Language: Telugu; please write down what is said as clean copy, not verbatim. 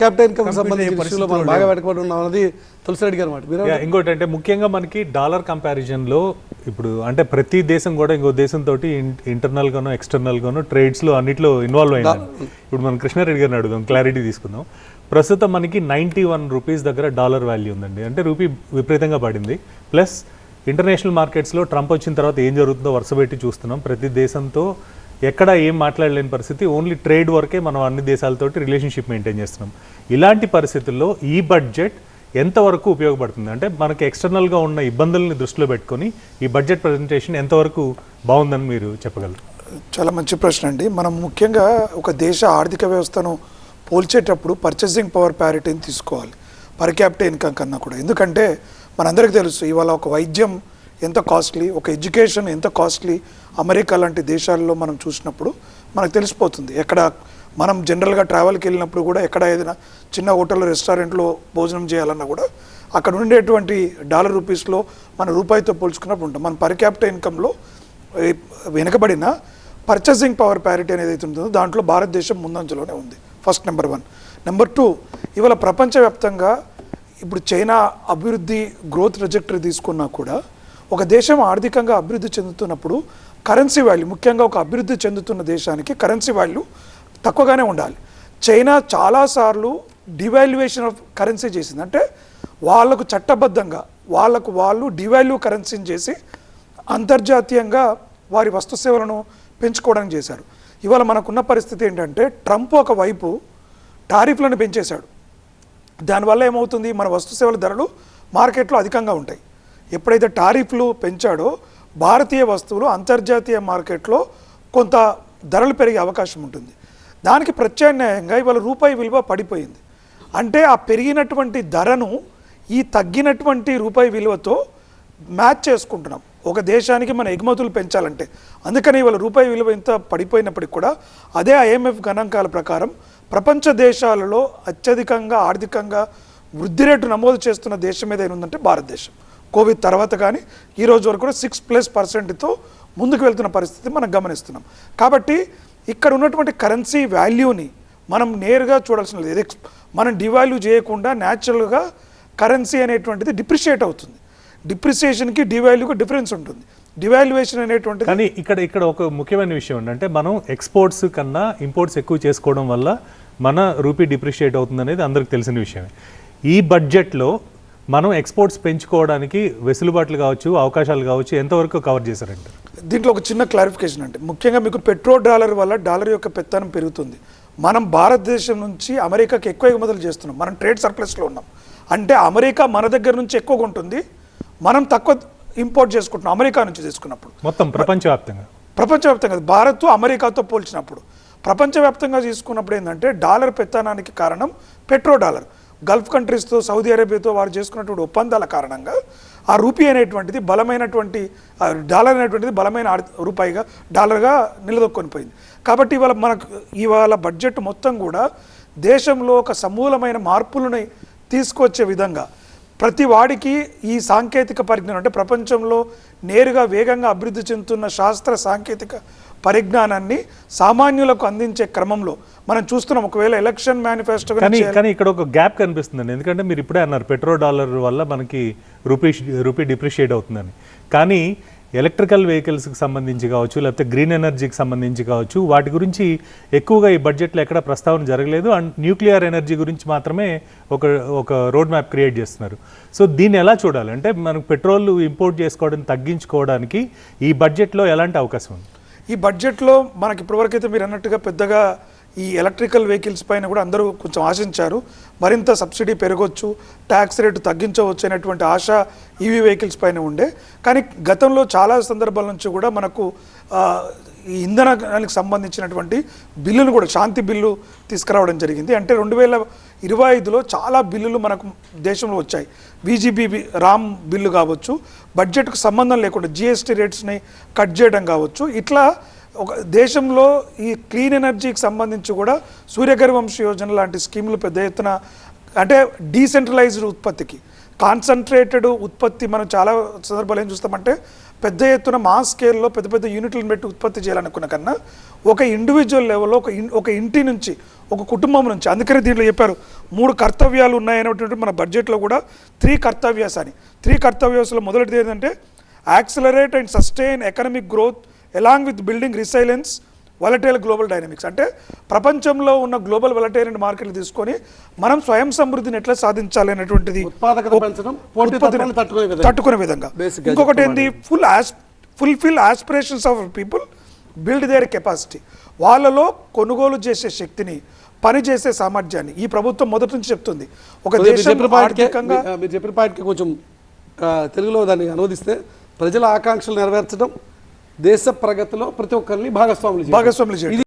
క్యాపిటల్ ఇన్కమ్ సంబంధించిన ఇష్యూలో మనం బాగా వెనకబడి ఉన్నాం అనేది తులసిరెడ్డి గారు మాట. ఇంకోటి అంటే ముఖ్యంగా మనకి డాలర్ కంపారిజన్లో ఇప్పుడు అంటే ప్రతి దేశం కూడా ఇంకో దేశంతో ఇంటర్నల్గానో ఎక్స్టర్నల్గానో ట్రేడ్స్లో అన్నిట్లో ఇన్వాల్వ్ అయినారు. ఇప్పుడు మనం కృష్ణారెడ్డి గారిని అడుగుదాం, క్లారిటీ తీసుకుందాం. ప్రస్తుతం మనకి 91 రూపీస్ దగ్గర డాలర్ వాల్యూ ఉందండి. అంటే రూపీ విపరీతంగా పడింది. ప్లస్ ఇంటర్నేషనల్ మార్కెట్స్లో ట్రంప్ వచ్చిన తర్వాత ఏం జరుగుతుందో వరుసపెట్టి చూస్తున్నాం. ప్రతి దేశంతో ఎక్కడ ఏం మాట్లాడలేని పరిస్థితి, ఓన్లీ ట్రేడ్ వరకే మనం అన్ని దేశాలతోటి రిలేషన్షిప్ మెయింటైన్ చేస్తున్నాం. ఇలాంటి పరిస్థితుల్లో ఈ బడ్జెట్ ఎంతవరకు ఉపయోగపడుతుంది? అంటే మనకి ఎక్స్టర్నల్గా ఉన్న ఇబ్బందుల్ని దృష్టిలో పెట్టుకొని ఈ బడ్జెట్ ప్రజెంటేషన్ ఎంతవరకు బాగుందని మీరు చెప్పగలరు? చాలా మంచి ప్రశ్న అండి. మనం ముఖ్యంగా ఒక దేశ ఆర్థిక వ్యవస్థను పోల్చేటప్పుడు పర్చేసింగ్ పవర్ ప్యారిటీని తీసుకోవాలి పర్ క్యాపిటల్ ఇన్కమ్ కన్నా కూడా. ఎందుకంటే మనందరికీ తెలుసు ఇవాళ ఒక వైద్యం ఎంత కాస్ట్లీ, ఒక ఎడ్యుకేషన్ ఎంత కాస్ట్లీ అమెరికా లాంటి దేశాల్లో మనం చూసినప్పుడు మనకు తెలిసిపోతుంది. ఎక్కడ మనం జనరల్గా ట్రావెల్కి వెళ్ళినప్పుడు కూడా ఎక్కడ ఏదైనా చిన్న హోటల్లో రెస్టారెంట్లో భోజనం చేయాలన్నా కూడా అక్కడ ఉండేటువంటి డాలర్ రూపీస్లో మన రూపాయితో పోల్చుకున్నప్పుడు ఉంటాం. మన పర్ క్యాపిటల్ ఇన్కంలో వెనుకబడిన పర్చేసింగ్ పవర్ ప్యారిటీ అనేది అయితే ఉంటుందో దాంట్లో భారతదేశం ముందంజలోనే ఉంది. First number 1. నెంబర్ 2, ఇవాళ ప్రపంచవ్యాప్తంగా ఇప్పుడు చైనా అభివృద్ధి గ్రోత్ ట్రెజెక్టరీ తీసుకున్నా కూడా ఒక దేశం ఆర్థికంగా అభివృద్ధి చెందుతున్నప్పుడు కరెన్సీ వాల్యూ, ముఖ్యంగా ఒక అభివృద్ధి చెందుతున్న దేశానికి కరెన్సీ వాల్యూ తక్కువగానే ఉండాలి. చైనా చాలాసార్లు డివాల్యుయేషన్ ఆఫ్ కరెన్సీ చేసింది. అంటే వాళ్ళకు చట్టబద్ధంగా వాళ్ళు డివాల్యూ కరెన్సీని చేసి అంతర్జాతీయంగా వారి వస్తు సేవలను పెంచుకోవడానికి చేశారు. ఇవాళ మనకున్న పరిస్థితి ఏంటంటే ట్రంప్ ఒకవైపు టారిఫ్లను పెంచేశాడు. దానివల్ల ఏమవుతుంది, మన వస్తు సేవల ధరలు మార్కెట్లో అధికంగా ఉంటాయి. ఎప్పుడైతే టారిఫ్లు పెంచాడో భారతీయ వస్తువులు అంతర్జాతీయ మార్కెట్లో కొంత ధరలు పెరిగే అవకాశం ఉంటుంది. దానికి ప్రత్యామ్నాయంగా ఇవాళ రూపాయి విలువ పడిపోయింది. అంటే ఆ పెరిగినటువంటి ధరను ఈ తగ్గినటువంటి రూపాయి విలువతో మ్యాచ్ చేసుకుంటున్నాం ఒక దేశానికి మన ఎగుమతులు పెంచాలంటే. అందుకని ఇవాళ రూపాయి విలువ ఇంత పడిపోయినప్పటికి కూడా అదే IMF గణాంకాల ప్రకారం ప్రపంచ దేశాలలో అత్యధికంగా ఆర్థికంగా వృద్ధి రేటు నమోదు చేస్తున్న దేశం ఏదైనా ఉందంటే భారతదేశం. కోవిడ్ తర్వాత కానీ ఈ రోజు వరకు కూడా 6+% ముందుకు వెళ్తున్న పరిస్థితి మనం గమనిస్తున్నాం. కాబట్టి ఇక్కడ ఉన్నటువంటి కరెన్సీ వాల్యూని మనం నేరుగా చూడాల్సిన లేదు. మనం డివాల్యూ చేయకుండా న్యాచురల్గా కరెన్సీ అనేటువంటిది డిప్రిషియేట్ అవుతుంది. డిప్రిసియేషన్కి డివాల్యూకి డిఫరెన్స్ ఉంటుంది. డివాల్యుయేషన్ అనేటువంటిది కానీ ఇక్కడ ఒక ముఖ్యమైన విషయం ఏంటంటే మనం ఎక్స్పోర్ట్స్ కన్నా ఇంపోర్ట్స్ ఎక్కువ చేసుకోవడం వల్ల మన రూపీ డిప్రిషియేట్ అవుతుంది అనేది అందరికి తెలిసిన విషయమే. ఈ బడ్జెట్లో మనం ఎక్స్పోర్ట్స్ పెంచుకోవడానికి వెసులుబాట్లు కావచ్చు, అవకాశాలు కావచ్చు, ఎంతవరకు కవర్ చేశారంటే? దీంట్లో ఒక చిన్న క్లారిఫికేషన్ అంటే ముఖ్యంగా మీకు పెట్రో డాలర్ వల్ల డాలర్ యొక్క పెత్తనం పెరుగుతుంది. మనం భారతదేశం నుంచి అమెరికాకి ఎక్కువ ఎగుమతులు చేస్తున్నాం. మనం ట్రేడ్ సర్ప్లస్లో ఉన్నాం. అంటే అమెరికా మన దగ్గర నుంచి ఎక్కువగా ఉంటుంది, మనం తక్కువ ఇంపోర్ట్ చేసుకుంటున్నాం అమెరికా నుంచి తీసుకున్నప్పుడు. మొత్తం ప్రపంచవ్యాప్తంగా భారత్ అమెరికాతో పోల్చినప్పుడు ప్రపంచవ్యాప్తంగా తీసుకున్నప్పుడు ఏంటంటే డాలర్ పెత్తనానికి కారణం పెట్రో డాలర్. గల్ఫ్ కంట్రీస్తో, సౌదీ అరేబియాతో వారు చేసుకున్నటువంటి ఒప్పందాల కారణంగా ఆ రూపీ అనేటువంటిది బలమైనటువంటి డాలర్ అనేటువంటిది బలమైన రూపాయిగా డాలర్గా నిలదొక్కొని పోయింది. కాబట్టి ఇవాళ బడ్జెట్ మొత్తం కూడా దేశంలో ఒక సమూలమైన మార్పులని తీసుకొచ్చే విధంగా ప్రతి వాడికి ఈ సాంకేతిక పరిజ్ఞానం అంటే ప్రపంచంలో నేరుగా వేగంగా అభివృద్ధి చెందుతున్న శాస్త్ర సాంకేతిక పరిజ్ఞానాన్ని సామాన్యులకు అందించే క్రమంలో మనం చూస్తున్నాం. ఒకవేళ ఎలక్షన్ మేనిఫెస్టో కానీ ఇక్కడ ఒక గ్యాప్ కనిపిస్తుందండి. ఎందుకంటే మీరు ఇప్పుడే అన్నారు పెట్రో డాలర్ వల్ల మనకి రూపీ డిప్రిషియేట్ అవుతుందని. కానీ ఎలక్ట్రికల్ వెహికల్స్కి సంబంధించి కావచ్చు, లేకపోతే గ్రీన్ ఎనర్జీకి సంబంధించి కావచ్చు, వాటి గురించి ఎక్కువగా ఈ బడ్జెట్లో ఎక్కడ ప్రస్తావన జరగలేదు. అండ్ న్యూక్లియర్ ఎనర్జీ గురించి మాత్రమే ఒక రోడ్ మ్యాప్ క్రియేట్ చేస్తున్నారు. సో దీన్ని ఎలా చూడాలి? అంటే మనకు పెట్రోల్ ఇంపోర్ట్ చేసుకోవడం తగ్గించుకోవడానికి ఈ బడ్జెట్లో ఎలాంటి అవకాశం ఉంది? ఈ బడ్జెట్లో మనకి ఇప్పటివరకు అయితే మీరు అన్నట్టుగా పెద్దగా ఈ ఎలక్ట్రికల్ వెహికల్స్ పైన కూడా అందరూ కొంచెం ఆశించారు. మరింత సబ్సిడీ పెరగవచ్చు, ట్యాక్స్ రేటు తగ్గించవచ్చు అనేటువంటి ఆశ ఈవీ వెహికల్స్ పైన ఉండే. కానీ గతంలో చాలా సందర్భాల నుంచి కూడా మనకు ఈ ఇంధనానికి సంబంధించినటువంటి బిల్లును కూడా శాంతి బిల్లు తీసుకురావడం జరిగింది. అంటే 2025లో చాలా బిల్లులు మనకు దేశంలో వచ్చాయి. VGB రామ్ బిల్లు కావచ్చు, బడ్జెట్కు సంబంధం లేకుండా GST రేట్స్ని కట్ చేయడం కావచ్చు. ఇట్లా ఒక దేశంలో ఈ క్లీన్ ఎనర్జీకి సంబంధించి కూడా సూర్యఘర్ వంశ యోజన లాంటి స్కీములు పెద్ద ఎత్తున అంటే డీసెంట్రలైజ్డ్ ఉత్పత్తికి కాన్సన్ట్రేటెడ్ ఉత్పత్తి మనం చాలా సందర్భాలు ఏం చూస్తామంటే పెద్ద ఎత్తున మాస్ స్కేల్లో పెద్ద పెద్ద యూనిట్లను పెట్టి ఉత్పత్తి చేయాలనుకున్న కన్నా ఒక ఇండివిజువల్ లెవెల్లో ఒక ఇంటి నుంచి ఒక కుటుంబం నుంచి, అందుకనే దీంట్లో చెప్పారు 3 కర్తవ్యాలు ఉన్నాయనేటువంటి మన బడ్జెట్లో కూడా 3 కర్తవ్యాస్ అని. 3 కర్తవ్యాస్లో మొదటిది ఏంటంటే accelerate and sustain economic growth along with building resilience volatile global dynamics. అంటే ప్రపంచంలో ఉన్న గ్లోబల్ వలటైల్ మార్కెట్లు తీసుకొని మనం స్వయం సమృద్ధిని ఎట్లా సాధించాలి అనేటువంటిది ఉత్పాదకత పెంచడం, పోటీతత్వాన్ని తట్టుకునే విధంగా. ఇంకొకటి ఏంది, fulfil aspirations of people, build there capacity. వాళ్ళలో కొనుగోలు చేసే శక్తిని, పని చేసే సామర్థ్యాన్ని ఈ ప్రభుత్వం మొదటి నుంచి చెప్తుంది. ఒక దేశం ఆర్థికంగా మీరు చెప్పిన పాయింట్కి కొంచెం తెలుగులో దాన్ని అనువదిస్తే, ప్రజల ఆకాంక్షలు నెరవేర్చడం, దేశ ప్రగతిలో ప్రతి ఒక్కరిని భాగస్వాములు చేయడం.